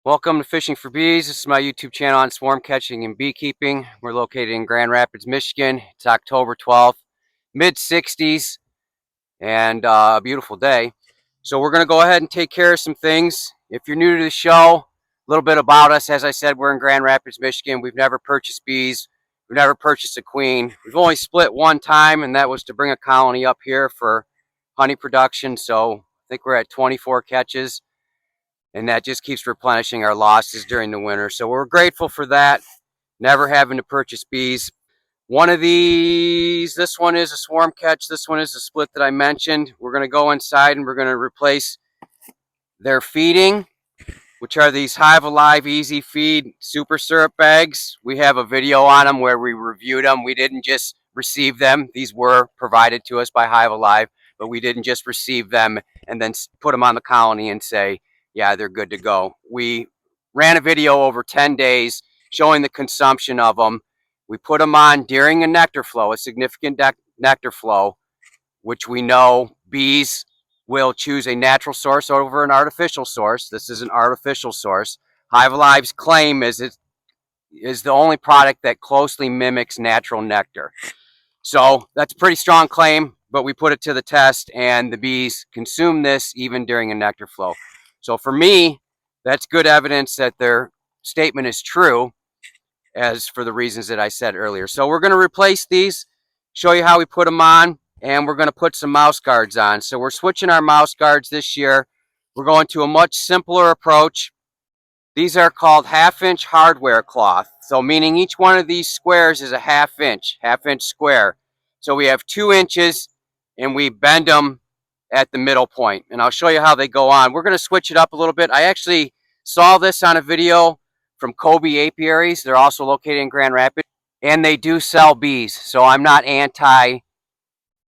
Welcome to Fishing for Bees. This is my YouTube channel on swarm catching and beekeeping. We're located in Grand Rapids, Michigan. It's October 12th, mid-60s, and a beautiful day. So we're going to go ahead and take care of some things. If you're new to the show, a little bit about us. As I said, we're in Grand Rapids, Michigan. We've never purchased bees. We've never purchased a queen. We've only split one time, and that was to bring a colony up here for honey production. So I think we're at 24 catches. And that just keeps replenishing our losses during the winter. So we're grateful for that, never having to purchase bees. One of these, this one is a swarm catch, this one is a split that I mentioned. We're going to go inside and we're going to replace their feeding, which are these HiveAlive Easy Feed Super Syrup bags. We have a video on them where we reviewed them. We didn't just receive them. These were provided to us by HiveAlive, but we didn't just receive them and then put them on the colony and say, yeah, they're good to go. We ran a video over 10 days showing the consumption of them. We put them on during a nectar flow, a significant nectar flow, which we know bees will choose a natural source over an artificial source. This is an artificial source. HiveAlive's claim is it is the only product that closely mimics natural nectar. So that's a pretty strong claim, but we put it to the test and the bees consume this even during a nectar flow. So for me, that's good evidence that their statement is true, as for the reasons that I said earlier. So we're going to replace these, show you how we put them on, and we're going to put some mouse guards on. So we're switching our mouse guards this year. We're going to a much simpler approach. These are called half-inch hardware cloth. So meaning each one of these squares is a half-inch square. So we have 2 inches and we bend them at the middle point. And I'll show you how they go on. We're going to switch it up a little bit. I actually saw this on a video from Kobe Apiaries. They're also located in Grand Rapids. And they do sell bees. So I'm not anti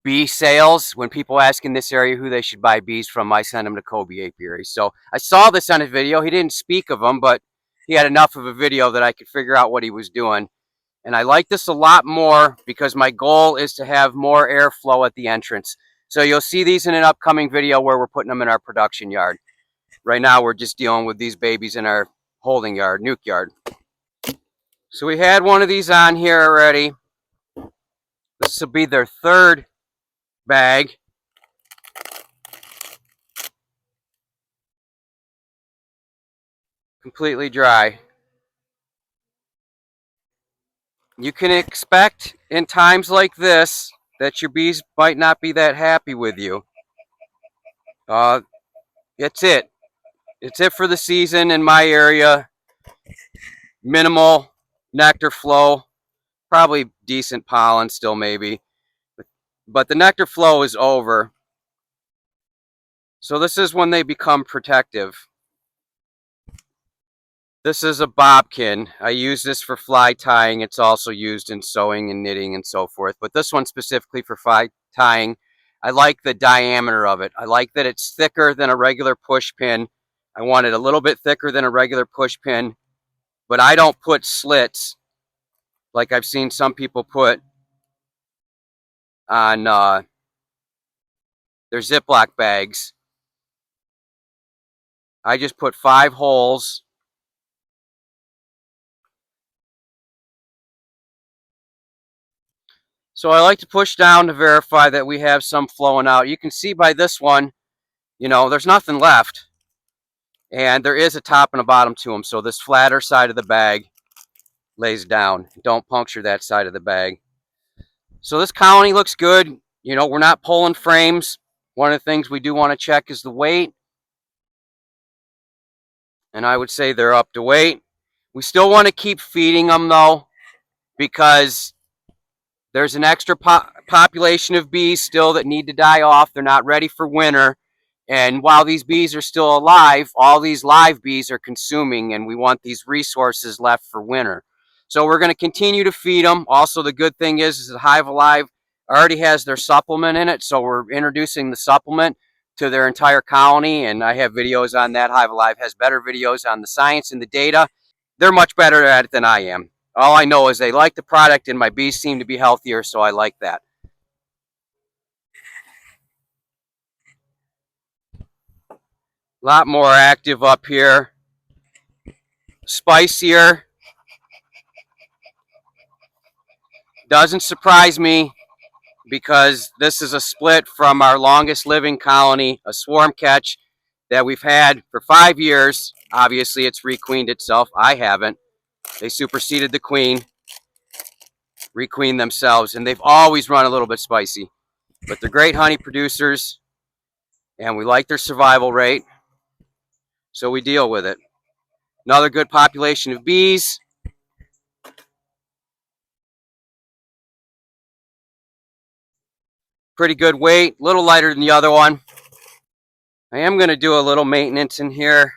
bee sales. When people ask in this area who they should buy bees from, I send them to Kobe Apiary. So I saw this on his video. He didn't speak of them, but he had enough of a video that I could figure out what he was doing. And I like this a lot more because my goal is to have more airflow at the entrance. So you'll see these in an upcoming video where we're putting them in our production yard. Right now we're just dealing with these babies in our holding yard, nuke yard. So we had one of these on here already. This will be their third bag. Completely dry. You can expect in times like this that your bees might not be that happy with you. It's it. It's it for the season in my area. Minimal nectar flow, probably decent pollen still maybe, but the nectar flow is over. So this is when they become protective. This is a bobkin. I use this for fly tying. It's also used in sewing and knitting and so forth. But this one specifically for fly tying, I like the diameter of it. I like that it's thicker than a regular push pin. I want it a little bit thicker than a regular push pin. But I don't put slits like I've seen some people put on their Ziploc bags. I just put 5 holes. So I like to push down to verify that we have some flowing out. You can see by this one, you know, there's nothing left. And there is a top and a bottom to them. So this flatter side of the bag lays down. Don't puncture that side of the bag. So this colony looks good. You know, we're not pulling frames. One of the things we do want to check is the weight. And I would say they're up to weight. We still want to keep feeding them though, because there's an extra population of bees still that need to die off. They're not ready for winter. And while these bees are still alive, all these live bees are consuming, and we want these resources left for winter. So we're going to continue to feed them. Also, the good thing is that HiveAlive already has their supplement in it, so we're introducing the supplement to their entire colony, and I have videos on that. HiveAlive has better videos on the science and the data. They're much better at it than I am. All I know is they like the product, and my bees seem to be healthier, so I like that. A lot more active up here. spicier. Doesn't surprise me because this is a split from our longest living colony, a swarm catch that we've had for 5 years. Obviously, it's requeened itself. I haven't. They superseded the queen, requeened themselves, and they've always run a little bit spicy. But they're great honey producers, and we like their survival rate, so we deal with it. Another good population of bees. Pretty good weight, a little lighter than the other one. I am going to do a little maintenance in here.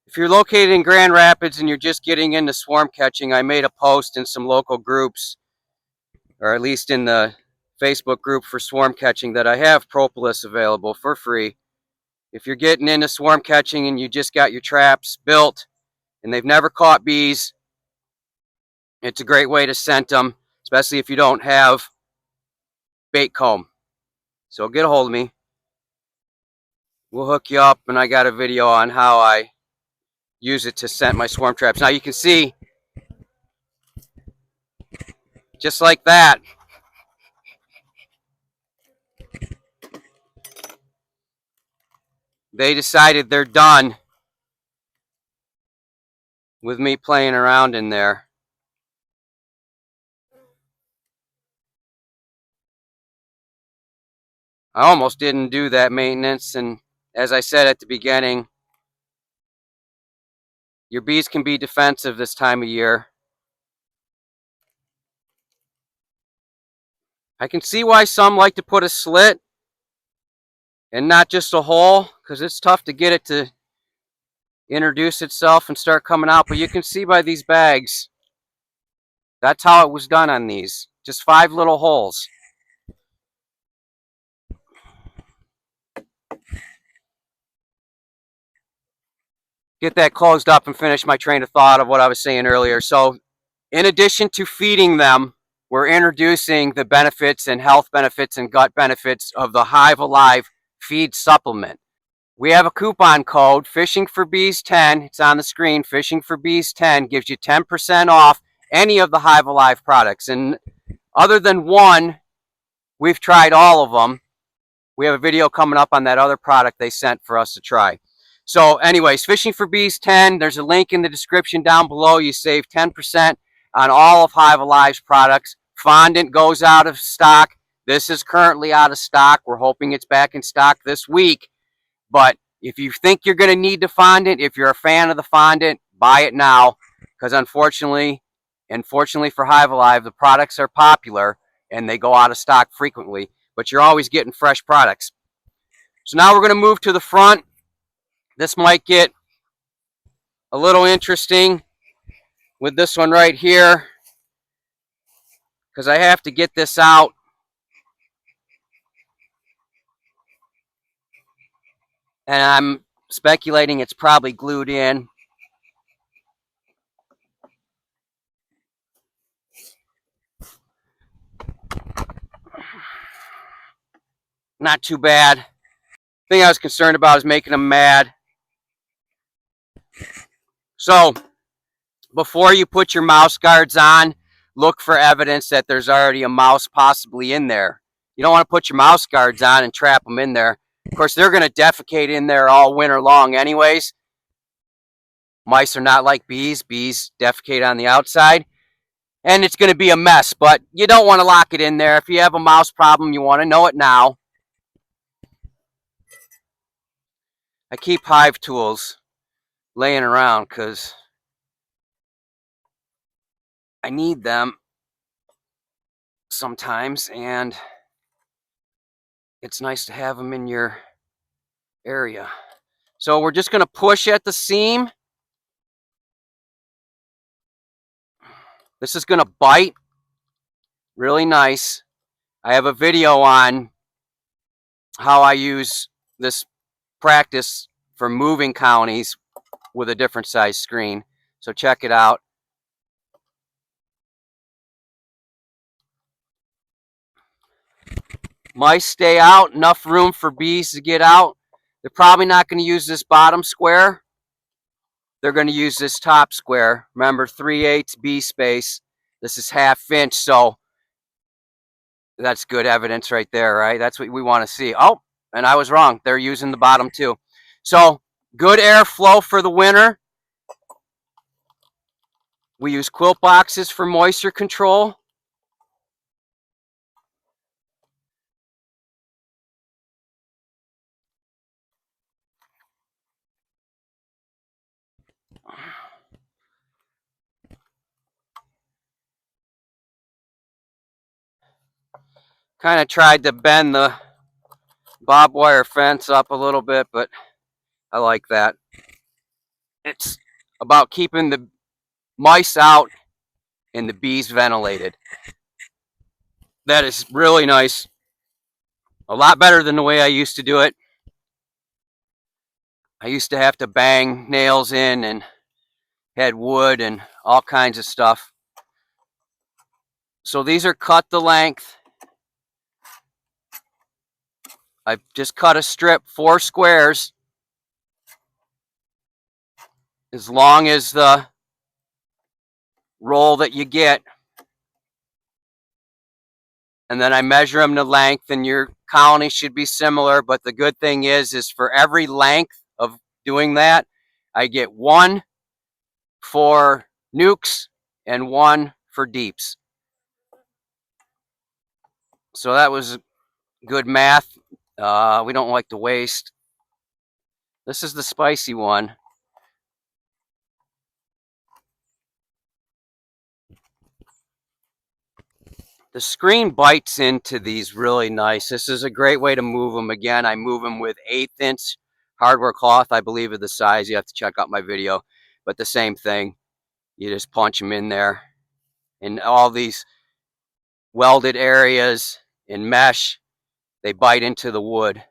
If you're located in Grand Rapids and you're just getting into swarm catching, I made a post in some local groups, or at least in the Facebook group for swarm catching, that I have propolis available for free. If you're getting into swarm catching and you just got your traps built and they've never caught bees, it's a great way to scent them, especially if you don't have bait comb. So get a hold of me. We'll hook you up, and I got a video on how I use it to scent my swarm traps. Now you can see, just like that, they decided they're done with me playing around in there. I almost didn't do that maintenance, and as I said at the beginning, your bees can be defensive this time of year. I can see why some like to put a slit and not just a hole, because it's tough to get it to introduce itself and start coming out. But you can see by these bags, that's how it was done on these. Just 5 little holes. Get that closed up and finish my train of thought of what I was saying earlier. So in addition to feeding them, we're introducing the benefits and health benefits and gut benefits of the HiveAlive feed supplement. We have a coupon code, Fishing for Bees 10. It's on the screen. Fishing for Bees 10 gives you 10% off any of the HiveAlive products. And other than one, we've tried all of them. We have a video coming up on that other product they sent for us to try. So anyways, Fishing for Bees 10, there's a link in the description down below. You save 10% on all of HiveAlive's products. Fondant goes out of stock. This is currently out of stock. We're hoping it's back in stock this week. But if you think you're going to need the fondant, if you're a fan of the fondant, buy it now. Because unfortunately for HiveAlive, the products are popular and they go out of stock frequently. But you're always getting fresh products. So now we're going to move to the front. This might get a little interesting with this one right here, because I have to get this out. And I'm speculating it's probably glued in. Not too bad. The thing I was concerned about is making them mad. So before you put your mouse guards on, look for evidence that there's already a mouse possibly in there. You don't want to put your mouse guards on and trap them in there. Of course, they're going to defecate in there all winter long anyways. Mice are not like bees. Bees defecate on the outside. And it's going to be a mess, but you don't want to lock it in there. If you have a mouse problem, you want to know it now. I keep hive tools laying around because I need them sometimes, and it's nice to have them in your area. So we're just going to push at the seam. This is going to bite really nice. I have a video on how I use this practice for moving colonies with a different size screen. So check it out. Mice stay out, enough room for bees to get out. They're probably not going to use this bottom square. They're going to use this top square. Remember, 3/8 bee space. This is 1/2 inch, so that's good evidence right there, right? That's what we want to see. Oh, and I was wrong. They're using the bottom too. So good airflow for the winter. We use quilt boxes for moisture control. Kind of tried to bend the barbed wire fence up a little bit, but I like that. It's about keeping the mice out and the bees ventilated. That is really nice. A lot better than the way I used to do it. I used to have to bang nails in and had wood and all kinds of stuff. So these are cut the length. I've just cut a strip, 4 squares, as long as the roll that you get. And then I measure them to length, and your colony should be similar. But the good thing is for every length of doing that, I get 1 for nukes and 1 for deeps. So that was good math. We don't like to waste. This is the spicy one. The screen bites into these really nice. This is a great way to move them. Again, I move them with 1/8 inch hardware cloth. I believe of the size. You have to check out my video. But the same thing. You just punch them in there. And all these welded areas in mesh, they bite into the wood.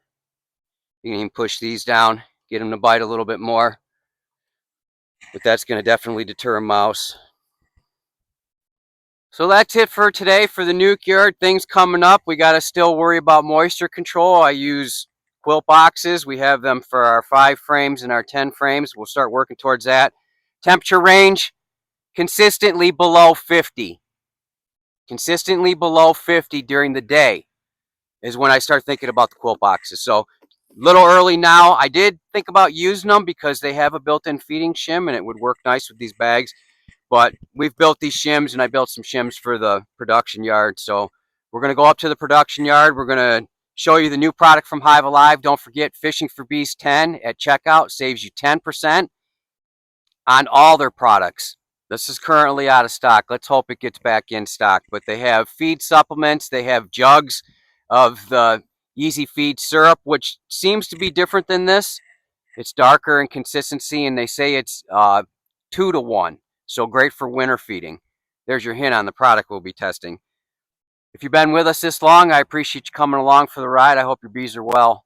You can even push these down, get them to bite a little bit more. But that's going to definitely deter a mouse. So that's it for today for the nuke yard. Things coming up. We got to still worry about moisture control. I use quilt boxes. We have them for our 5 frames and our 10 frames. We'll start working towards that. Temperature range, consistently below 50. Consistently below 50 during the day is when I start thinking about the quilt boxes. So a little early now. I did think about using them because they have a built-in feeding shim and it would work nice with these bags. But we've built these shims, and I built some shims for the production yard. So we're going to go up to the production yard. We're going to show you the new product from HiveAlive. Don't forget, Fishing for Bees 10 at checkout saves you 10% on all their products. This is currently out of stock. Let's hope it gets back in stock. But they have feed supplements. They have jugs of the Easy Feed syrup, which seems to be different than this. It's darker in consistency, and they say it's 2 to 1. So great for winter feeding. There's your hint on the product we'll be testing. If you've been with us this long, I appreciate you coming along for the ride. I hope your bees are well.